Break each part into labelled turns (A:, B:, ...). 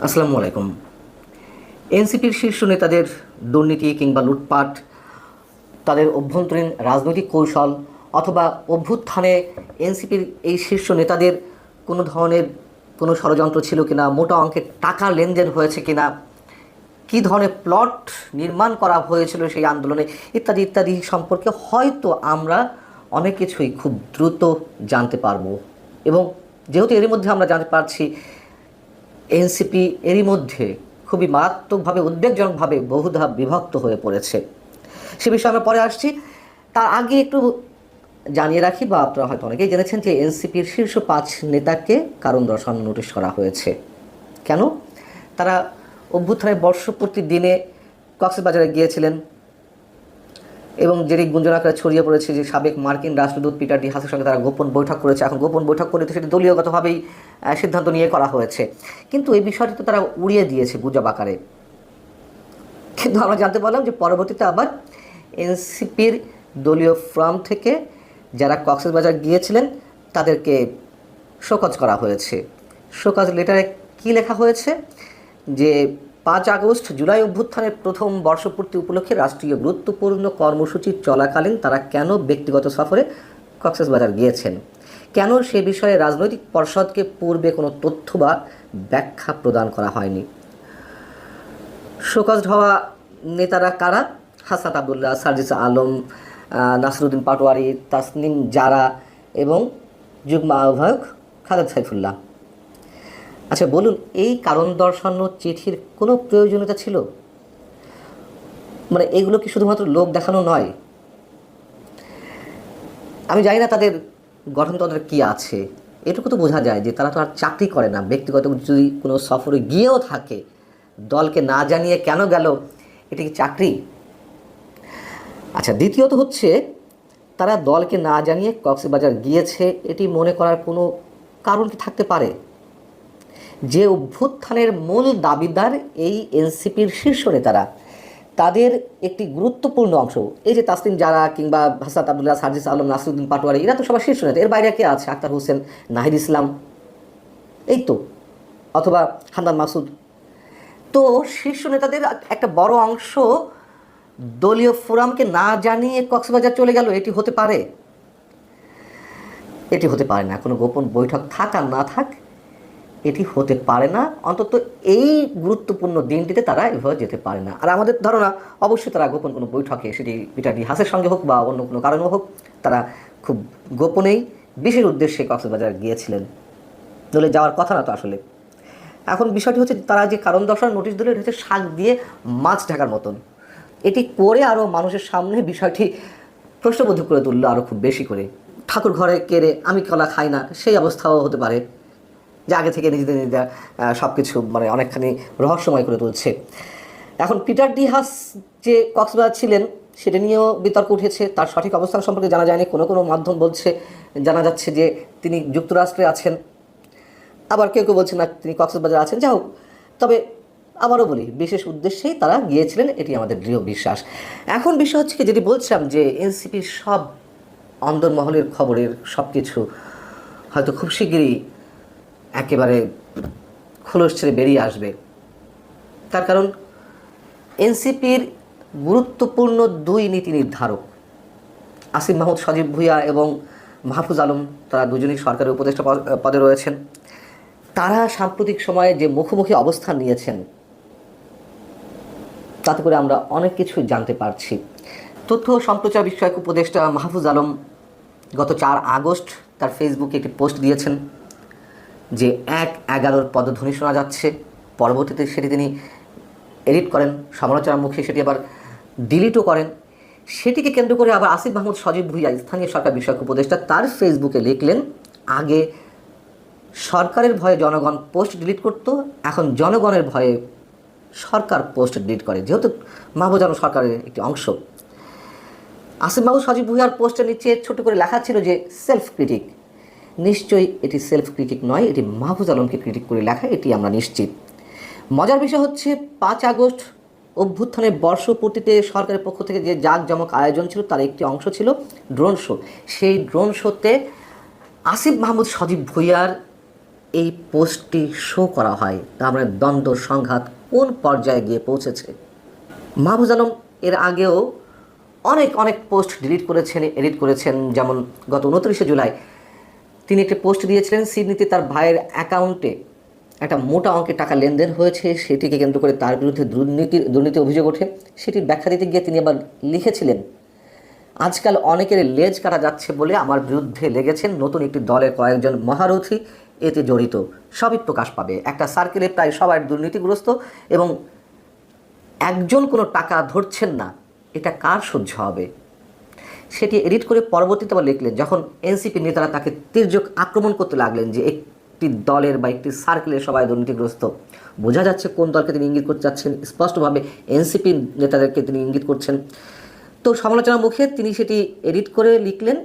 A: আসসালামু আলাইকুম। এনসিপির শীর্ষ নেতাদের দুর্নীতি কিংবা লুটপাট, তাদের অভ্যন্তরীণ রাজনৈতিক কৌশল অথবা অভ্যুত্থানে এনসিপির এই শীর্ষ নেতাদের কোনো ধরনের কোনো ষড়যন্ত্র ছিল কিনা, মোটা অঙ্কের টাকা লেনদেন হয়েছে কিনা, কী ধরনের প্লট নির্মাণ করা হয়েছিল সেই আন্দোলনে, ইত্যাদি ইত্যাদি সম্পর্কে হয়তো আমরা অনেক কিছুই খুব দ্রুত জানতে পারবো। এবং যেহেতু এরই মধ্যে আমরা জানতে পারছি এনসিপি এরই মধ্যে খুবই মারাত্মকভাবে উদ্বেগজনকভাবে বহুধা বিভক্ত হয়ে পড়েছে, সে বিষয়ে আমরা পরে আসছি। তার আগে একটু জানিয়ে রাখি, বা আপনারা হয়তো অনেকেই জেনেছেন যে এনসিপির শীর্ষ ৫ নেতাকে কারণ দর্শানোর নোটিশ করা হয়েছে। কেন? তারা অভ্যুত্থানের বর্ষপূর্তির দিনে কক্সবাজারে গিয়েছিলেন এবং যেটি গুঞ্জন আকারে ছড়িয়ে পড়েছে যে সাবেক মার্কিন রাষ্ট্রদূত পিটার ডি হাসের সঙ্গে তারা গোপন বৈঠক করেছে। এখন গোপন বৈঠক করে তো সেটি দলীয়গতভাবেই সিদ্ধান্ত নিয়ে করা হয়েছে, কিন্তু এই বিষয়টি তো তারা উড়িয়ে দিয়েছে গুজব আকারে। কিন্তু আমরা জানতে পারলাম যে পরবর্তীতে আবার এনসিপির দলীয় ফর্ম থেকে যারা কক্সবাজার গিয়েছিলেন তাদেরকে শোকজ করা হয়েছে। শোকজ লেটারে কী লেখা হয়েছে যে ৫ আগস্ট জুলাই অভ্যুত্থানের প্রথম বর্ষপূর্তি উপলক্ষে রাষ্ট্রীয় গুরুত্বপূর্ণ কর্মসূচি চলাকালীন তারা কেন ব্যক্তিগত সফরে কক্সবাজার গিয়েছেন, কেন সে বিষয়ে রাজনৈতিক পর্ষদকে পূর্বে কোনো তথ্য বা ব্যাখ্যা প্রদান করা হয়নি। শোকজ হওয়া নেতারা কারা? হাসান আবদুল্লাহ, সার্জিস আলম, নাসিরুদ্দিন পাটোয়ারি, তাসনিম জারা এবং যুগ্ম আহ্বায়ক খালেদ সাইফুল্লাহ। আচ্ছা বলুন, এই কারণ দর্শানোর চিঠির কোনো প্রয়োজনীয়তা ছিল? মানে এগুলো কি শুধুমাত্র লোক দেখানো নয়? আমি জানি না তাদের গঠনতন্ত্রে কী আছে, এটুকু তো বোঝা যায় যে তারা তো আর চাকরি করে না। ব্যক্তিগত যদি কোনো সফরে গিয়েও থাকে, দলকে না জানিয়ে কেন গেল, এটি কি চাকরি? আচ্ছা, দ্বিতীয়ত হচ্ছে তারা দলকে না জানিয়ে কক্সবাজার গিয়েছে, এটি মনে করার কোনো কারণ কি থাকতে পারে? যে অভ্যুত্থানের মূল দাবিদার এই এনসিপির শীর্ষ নেতারা, তাদের একটি গুরুত্বপূর্ণ অংশ এই যে তাসনিম জারা কিংবা হাসান আবদুল্লাহ, সার্জিস আলম, নাসিরুদ্দিন পাটোয়ারি, এরা তো সবার শীর্ষ নেতা। এর বাইরে কে আছে? আক্তার হোসেন, নাহিদ ইসলাম, এই তো, অথবা হান্নান মাসুদ। তো শীর্ষ নেতাদের একটা বড় অংশ দলীয় ফোরামকে না জানিয়ে কক্সবাজার চলে গেল, এটি হতে পারে? এটি হতে পারে না। কোনো গোপন বৈঠক থাক আর না থাক, এটি হতে পারে না। অন্তত এই গুরুত্বপূর্ণ দিনটিতে তারা এভাবে যেতে পারে না। আর আমাদের ধারণা অবশ্যই তারা গোপন কোনো বৈঠকে, সেটি পিটার ডি হাসের সঙ্গে হোক বা অন্য কোনো কারণেও হোক, তারা খুব গোপনেই বিশেষ উদ্দেশ্যে কক্সবাজার গিয়েছিলেন। দলে যাওয়ার কথা না তো আসলে। এখন বিষয়টি হচ্ছে তারা যে কারণ দর্শানোর নোটিশ দিল, এটা হচ্ছে শাক দিয়ে মাছ ঢাকার মতন। এটি করে আরও মানুষের সামনে বিষয়টি প্রশ্নবোধক করে তুললো আরও খুব বেশি করে। ঠাকুর ঘরে কেড়ে আমি কলা খাই না, সেই অবস্থাও হতে পারে, যে আগে থেকে নিজেদের নিজেরা সব কিছু মানে অনেকখানি রহস্যময় করে তুলছে। এখন পিটার ডি হাস যে কক্সবাজার ছিলেন সেটা নিয়েও বিতর্ক উঠেছে। তার সঠিক অবস্থান সম্পর্কে জানা যায়নি। কোনো কোনো মাধ্যম বলছে, জানা যাচ্ছে যে তিনি যুক্তরাষ্ট্রে আছেন, আবার কেউ কেউ বলছেন না তিনি কক্সবাজার আছেন। যা হোক, তবে আবারও বলি, বিশেষ উদ্দেশ্যেই তারা গিয়েছিলেন, এটি আমাদের দৃঢ় বিশ্বাস। এখন বিষয় হচ্ছে কি, যেটি বলছিলাম যে এনসিপির সব অন্দরমহলের খবরের সব কিছু হয়তো খুব শিগগিরই একেবারে খোলস ছেড়ে বেরিয়ে আসবে। তার কারণ এনসিপির গুরুত্বপূর্ণ ২ নীতি নির্ধারক আসিফ মাহমুদ সজীব ভুঁইয়া এবং মাহফুজ আলম, তারা দুজনেই সরকারের উপদেষ্টা পদে রয়েছেন। তারা সাম্প্রতিক সময়ে যে মুখোমুখি অবস্থান নিয়েছেন, তাতে করে আমরা অনেক কিছু জানতে পারছি। তথ্য সম্প্রচার বিষয়ক উপদেষ্টা মাহফুজ আলম গত ৪ আগস্ট তার ফেসবুকে একটি পোস্ট দিয়েছেন যে ১-১১ পদধ্বনি শোনা যাচ্ছে। পরবর্তীতে সেটি তিনি এডিট করেন, সমালোচনার মুখে সেটি আবার ডিলিটও করেন। সেটিকে কেন্দ্র করে আবার আসিফ মাহমুদ সজীব ভুঁইয়া, স্থানীয় সরকার বিষয়ক উপদেষ্টা, তার ফেসবুকে লিখলেন, আগে সরকারের ভয়ে জনগণ পোস্ট ডিলিট করত, এখন জনগণের ভয়ে সরকার পোস্ট ডিলিট করে। যেহেতু মাহফুজ আলম সরকারের একটি অংশ, আসিফ মাহমুদ সজীব ভুঁইয়ার পোস্টের নিচে ছোট করে লেখা ছিল যে সেলফ ক্রিটিক। নিশ্চয়ই এটি সেলফ ক্রিটিক নয়, এটি মাহফুজ আলমকে ক্রিটিক করে লেখা, এটি আমরা নিশ্চিত। মজার বিষয় হচ্ছে ৫ আগস্ট অভ্যুত্থানের বর্ষপূর্তিতে সরকারের পক্ষ থেকে যে জাঁকজমক আয়োজন ছিল তার একটি অংশ ছিল ড্রোন শো। সেই ড্রোন শোতে আসিফ মাহমুদ সজীব ভুঁইয়ার এই পোস্টটি শো করা হয়, তার মানে দ্বন্দ্ব সংঘাত কোন পর্যায়ে গিয়ে পৌঁছেছে। মাহফুজ আলম এর আগেও অনেক অনেক পোস্ট ডিলিট করেছেন, এডিট করেছেন। যেমন গত 29শে জুলাই তিনি একটি পোস্ট দিয়েছিলেন সিডনিতে তার ভাইয়ের অ্যাকাউন্টে একটা মোটা অঙ্কের টাকা লেনদেন হয়েছে, সেটিকে কেন্দ্র করে তার বিরুদ্ধে দুর্নীতি অভিযোগ ওঠে। সেটির ব্যাখ্যা দিতে গিয়ে তিনি আবার লিখেছিলেন, আজকাল অনেকের লেজ কাটা যাচ্ছে বলে আমার বিরুদ্ধে লেগেছেন নতুন একটি দলের কয়েকজন মহারথী এতে জড়িত, সবই প্রকাশ পাবে। একটা সার্কেলে প্রায় সবাই দুর্নীতিগ্রস্ত এবং একজন কোনো টাকা ধরছেন না, এটা কার সহ্য হবে। সেটি এডিট করে পরবর্তীতে আবার লিখলেন, যখন এনসিপি নেতারা তাকে তির্যক আক্রমণ করতে লাগলেন যে একটি দলের বা একটি সার্কেলের সবাই দুর্নীতিগ্রস্ত, বোঝা যাচ্ছে কোন দলকে তিনি ইঙ্গিত করতে চাচ্ছেন। স্পষ্টভাবে এনসিপি নেতাদেরকে তিনি ইঙ্গিত করছেন। তো সমালোচনার মুখে তিনি সেটি এডিট করে লিখলেন,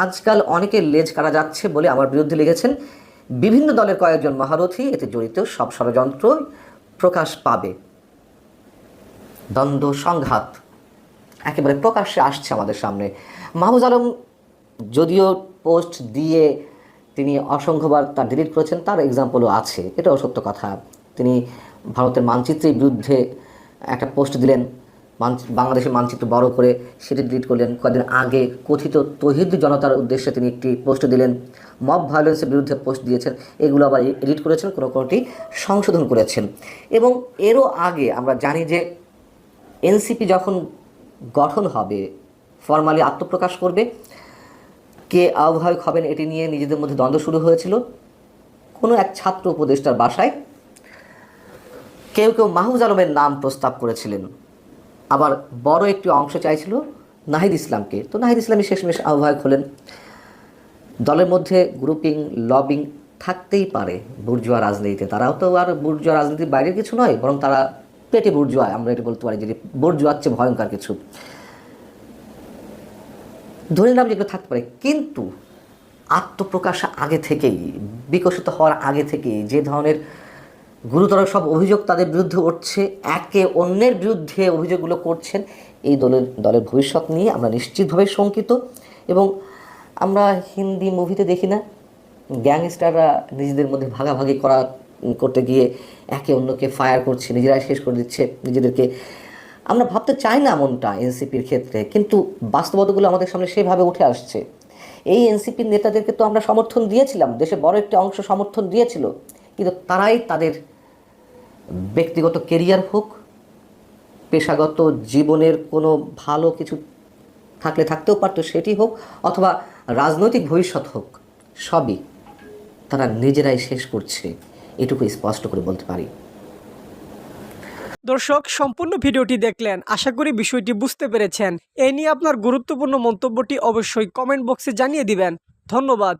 A: আজকাল অনেকের লেজ কাটা যাচ্ছে বলে আমার বিরুদ্ধে লেগেছেন বিভিন্ন দলের কয়েকজন মহারথী এতে জড়িত, সব ষড়যন্ত্র প্রকাশ পাবে। দ্বন্দ্ব সংঘাত একেবারে প্রকাশ্যে আসছে আমাদের সামনে। মাহফুজ আলম যদিও পোস্ট দিয়ে তিনি অসংখ্যবার তা ডিলিট করেছেন, তার এক্সাম্পলও আছে, এটাও সত্য কথা। তিনি ভারতের মানচিত্রের বিরুদ্ধে একটা পোস্ট দিলেন, বাংলাদেশের মানচিত্র বড় করে সেটি ডিলিট করলেন। কয়েকদিন আগে কথিত তৌহিদ জনতার উদ্দেশ্যে তিনি একটি পোস্ট দিলেন, মব ভায়োলেন্সের বিরুদ্ধে পোস্ট দিয়েছেন, এগুলো আবার এডিট করেছেন, কোনোটি সংশোধন করেছেন। এবং এরও আগে আমরা জানি যে এনসিপি যখন গঠন হবে, ফর্মালি আত্মপ্রকাশ করবে, কে আহ্বায়ক হবেন এটি নিয়ে নিজেদের মধ্যে দ্বন্দ্ব শুরু হয়েছিল। কোনো এক ছাত্র উপদেষ্টার বাসায় কেউ কেউ মাহফুজ আলমের নাম প্রস্তাব করেছিলেন, আবার বড় একটি অংশ চাইছিল নাহিদ ইসলামকে। তো নাহিদ ইসলামই শেষমেশ আহ্বায়ক হলেন। দলের মধ্যে গ্রুপিং লবিং থাকতেই পারে বুর্জোয়া রাজনীতিতে, তারাও তো আর বুর্জোয়া রাজনীতির বাইরের কিছু নয়, বরং তারা পেটে বুর্জোয়া, আমরা এটা বলতে পারি যে বুর্জোয়ার চেয়ে ভয়ঙ্কর কিছু, ধরে নিলাম যেগুলো থাকতে পারে। কিন্তু আত্মপ্রকাশ আগে থেকেই, বিকশিত হওয়ার আগে থেকেই যে ধরনের গুরুতর সব অভিযোগ তাদের বিরুদ্ধে উঠছে, একে অন্যের বিরুদ্ধে অভিযোগগুলো করছেন, এই দলের ভবিষ্যৎ নিয়ে আমরা নিশ্চিতভাবে শঙ্কিত। এবং আমরা হিন্দি মুভিতে দেখি না, গ্যাংস্টাররা নিজেদের মধ্যে ভাগাভাগি করতে গিয়ে একে অন্যকে ফায়ার করছে, নিজেরাই শেষ করে দিচ্ছে নিজেদেরকে। আমরা ভাবতে চাই না এমনটা এনসিপির ক্ষেত্রে, কিন্তু বাস্তবতাগুলো আমাদের সামনে সেভাবে উঠে আসছে। এই এনসিপির নেতাদেরকে তো আমরা সমর্থন দিয়েছিলাম, দেশে বড় একটি অংশ সমর্থন দিয়েছিল, কিন্তু তারাই তাদের ব্যক্তিগত কেরিয়ার হোক, পেশাগত জীবনের কোনো ভালো কিছু থাকলে থাকতেও পারতো সেটি হোক, অথবা রাজনৈতিক ভবিষ্যৎ হোক, সবই তারা নিজেরাই শেষ করছে, এটুকু স্পষ্ট করে বলতে পারি।
B: দর্শক, সম্পূর্ণ ভিডিওটি দেখলেন, আশা করি বিষয়টি বুঝতে পেরেছেন। এই নিয়ে আপনার গুরুত্বপূর্ণ মন্তব্যটি অবশ্যই কমেন্ট বক্সে জানিয়ে দিবেন। ধন্যবাদ।